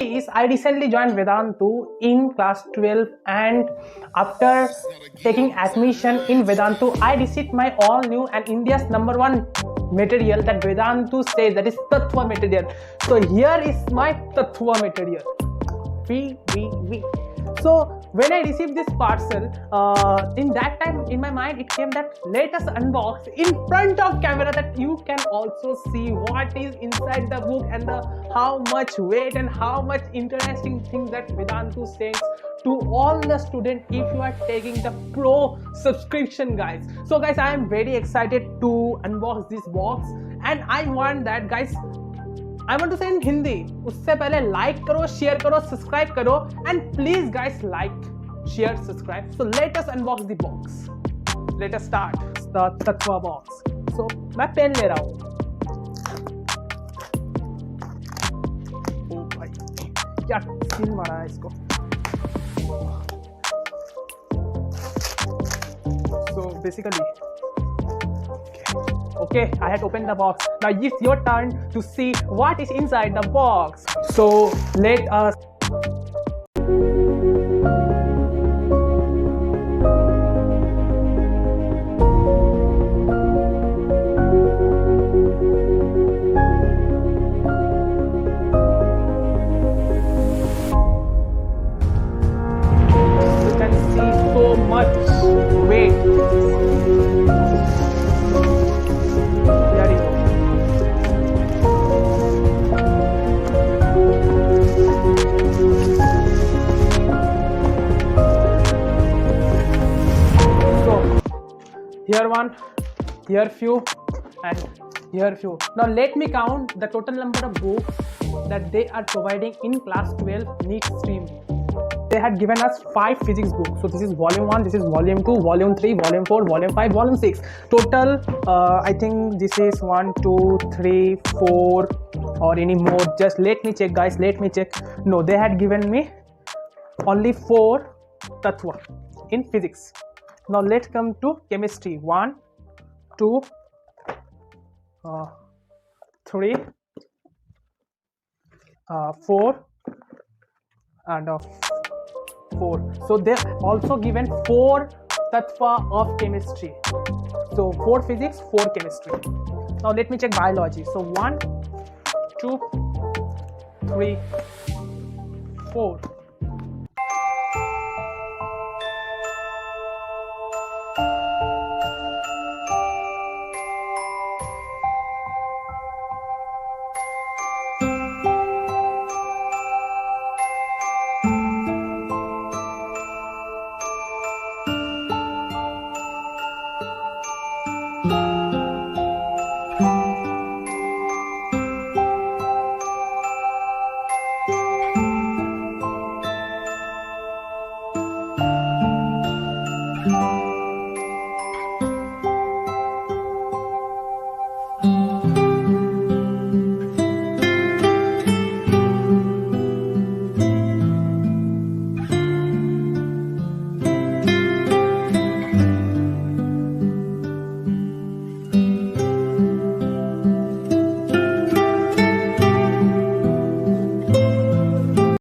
I recently joined Vedantu in class 12, and after taking admission in Vedantu, I received my all new and India's #1 material that Vedantu says, that is Tatva material. So here is my Tatva material. So when I received this parcel, in that time in my mind it came that let us unbox in front of camera, that you can also see what is inside the book and how much weight and how much interesting things that Vedantu sends to all the students if you are taking the pro subscription, guys. So guys, I am very excited to unbox this box, and I want that, guys, I want to say in Hindi, उससे पहले like करो, share करो, subscribe करो, and please guys like, share, subscribe. So let us unbox the box. Let us start the Tatva box. So मैं pen ले रहा हूँ. ओ भाई क्या सीन मारा है इसको. So basically, okay, I had opened the box. Now it's your turn to see what is inside the box. So let us. You can see so much weight. Here one, here few, and here few. Now let me count the total number of books that they are providing in class 12 Neet stream. They had given us 5 physics books. So this is volume 1, this is volume 2, volume 3, volume 4, volume 5, volume 6. Total, I think this is 1, 2, 3, 4 or any more. Just let me check, guys, let me check. No, they had given me only 4 Tatva in physics. Now let's come to chemistry. 1, 2, 3, 4 and 4. So they also given 4 Tatva of chemistry. So 4 physics, 4 chemistry. Now let me check biology. So 1, 2, 3, 4.